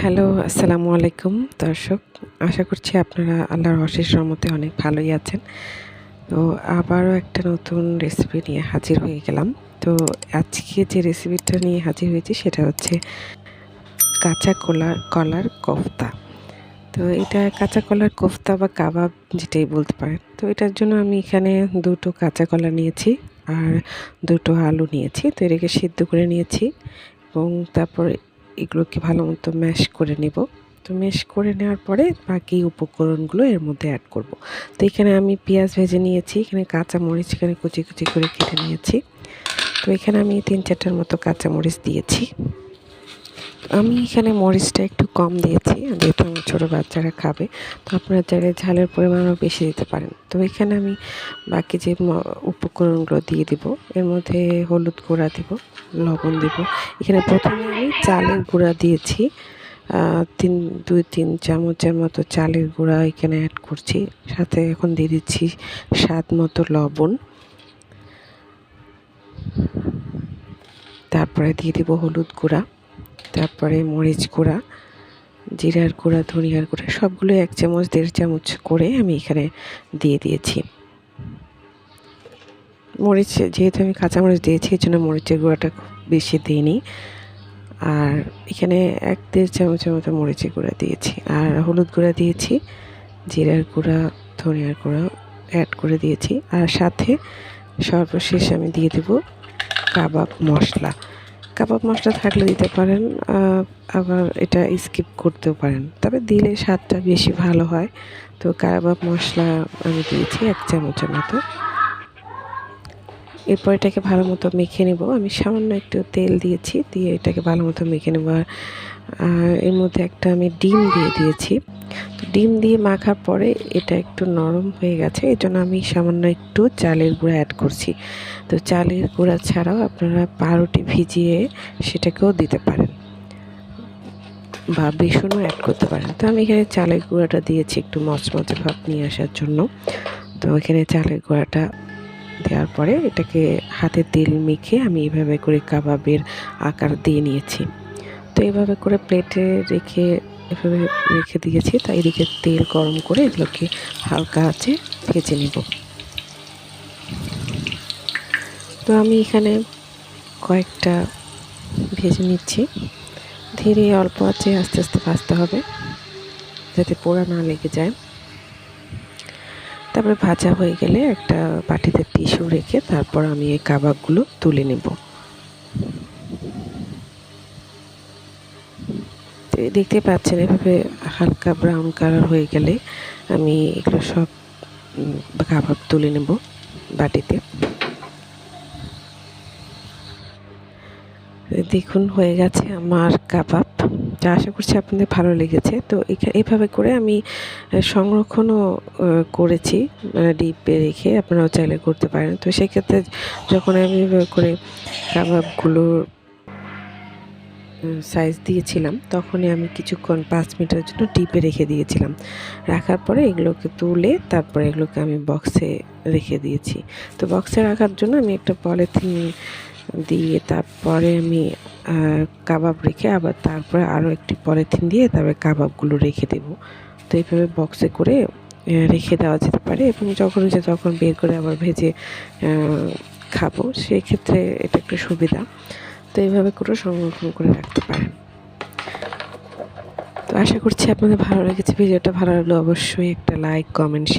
Hello, আসসালামু আলাইকুম দর্শক। আশা করছি আপনারা আল্লাহর অশেষ রহমতে অনেক ভালোই আছেন। তো আবারও একটা নতুন রেসিপি নিয়ে হাজির হয়ে গেলাম। তো আজকে যে রেসিপিটা নিয়ে হাজির হয়েছি সেটা হচ্ছে কাঁচা কলার কোফতা। তো এটা কাঁচা কলার কোফতা বা কাবাব যেটাই বলতে পারেন। তো এটার জন্য আমি এখানে 2টো কাঁচা কলা নিয়েছি আর 2টো আলু নিয়েছি। তো এটাকে সিদ্ধ করে নিয়েছি এবং তারপর এগুলোকে ভালো মতো ম্যাশ করে নেব। তো ম্যাশ করে নেওয়ার পরে বাকি উপকরণগুলো এর মধ্যে অ্যাড করব। তো এখানে আমি পেঁয়াজ ভেজে নিয়েছি, এখানে কাঁচামরিচ এখানে কুচি কুচি করে কেটে নিয়েছি। তো এখানে আমি 3-4টার মতো কাঁচামরিচ দিয়েছি। আমি এখানে মরিচটা একটু কম দিয়েছি, যেহেতু আমার ছোটো বাচ্চারা খাবে। তো আপনারা চাইলে ঝালের পরিমাণ আরও বেশি দিতে পারেন। তো এখানে আমি বাকি যে উপকরণগুলো দিয়ে দিব, এর মধ্যে হলুদ গুঁড়া দিব, লবণ দিব। এখানে প্রথমে আমি চালের গুঁড়া দিয়েছি, 2-3 চামচের মতো চালের গুঁড়া এখানে অ্যাড করছি। সাথে এখন দিয়ে দিচ্ছি স্বাদ মতো লবণ, তারপরে দিয়ে দিব হলুদ গুঁড়া, তারপরে মরিচ গুঁড়া, জিরার গুঁড়া, ধনিয়ার গুঁড়া, সবগুলো 1 চামচ 1.5 চামচ করে আমি এখানে দিয়ে দিয়েছি। মরিচ যেহেতু আমি কাঁচামরিচ দিয়েছি, এই জন্য মরিচের গুঁড়াটা খুব বেশি দিইনি। আর এখানে 1-1.5 চামচের মতো মরিচের গুঁড়া দিয়েছি, আর হলুদ গুঁড়া দিয়েছি, জিরার গুঁড়া, ধনিয়ার গুঁড়া অ্যাড করে দিয়েছি। আর সাথে সর্বশেষ আমি দিয়ে দেব কাবাব মশলা। কাবাব মশলা থাকলে দিতে পারেন, আবার এটা স্কিপ করতেও পারেন, তবে দিলে স্বাদটা বেশি ভালো হয়। তো কাবাব মশলা আমি দিয়েছি 1 চামচের মতো। এরপর এটাকে ভালো মতো মেখে নেব। আমি সামান্য একটু তেল দিয়েছি, দিয়ে এটাকে ভালো মতো মেখে নেব। আর এর মধ্যে একটা আমি ডিম দিয়ে দিয়েছি। তো ডিম দিয়ে মাখার পরে এটা একটু নরম হয়ে গেছে, এই জন্য আমি সামান্য একটু চালের গুঁড়া অ্যাড করছি। তো চালের গুঁড়া ছাড়াও আপনারা পাউরুটি ভিজিয়ে সেটাকেও দিতে পারেন বা বেসনও অ্যাড করতে পারেন। তো আমি এখানে চালের গুঁড়াটা দিয়েছি একটু মচমচে ভাব নিয়ে আসার জন্য। তো এখানে চালের গুঁড়াটা দেওয়ার পরে এটাকে হাতে তেল মেখে আমি এভাবে করে কাবাবের আকার দিয়ে নিয়েছি। তো এভাবে করে প্লেটে এভাবে রেখে দিয়েছি। তো এদিকে তেল গরম করে এগুলোকে হালকা আঁচে ভেজে নেব। তো আমি এখানে কয়েকটা ভেজে নিচ্ছি। ধীরে অল্প আঁচে আস্তে আস্তে ভাজতে হবে, যাতে পোড়া না লেগে যায়। তারপরে ভাজা হয়ে গেলে একটা বাটিতে টিস্যু রেখে তারপর আমি এই কাবাবগুলো তুলে নেব। দেখতে পাচ্ছেন এভাবে হালকা ব্রাউন কালার হয়ে গেলে আমি এগুলো সব কাবাব তুলে নেব বাটিতে। দেখুন হয়ে গেছে আমার কাবাব। যা আশা করছি আপনাদের ভালো লেগেছে। তো এভাবে করে আমি সংরক্ষণও করেছি, মানে ডিপে রেখে আপনারাও চাইলে করতে পারেন। তো সেক্ষেত্রে যখন আমি এভাবে করে কাবাবগুলোর সাইজ দিয়েছিলাম, তখনই আমি কিছুক্ষণ 5 মিনিটের জন্য ডিপে রেখে দিয়েছিলাম। রাখার পরে এগুলোকে তুলে তারপরে এগুলোকে আমি বক্সে রেখে দিয়েছি। তো বক্সে রাখার জন্য আমি একটা পলিথিন দিয়ে তারপরে আমি কাবাব রেখে আবার তারপরে আরও একটি পলিথিন দিয়ে তারপরে কাবাবগুলো রেখে দেব। তো এইভাবে বক্সে করে রেখে দেওয়া যেতে পারে, এবং যখন বের করে আবার ভেজে খাবো, সেক্ষেত্রে এটা একটু সুবিধা। তো এইভাবে করে সংরক্ষণ করে রাখতে পারেন। তো আশা করছি আপনাদের ভালো লেগেছে। ভিডিওটা ভালো লাগলে অবশ্যই একটা লাইক, কমেন্ট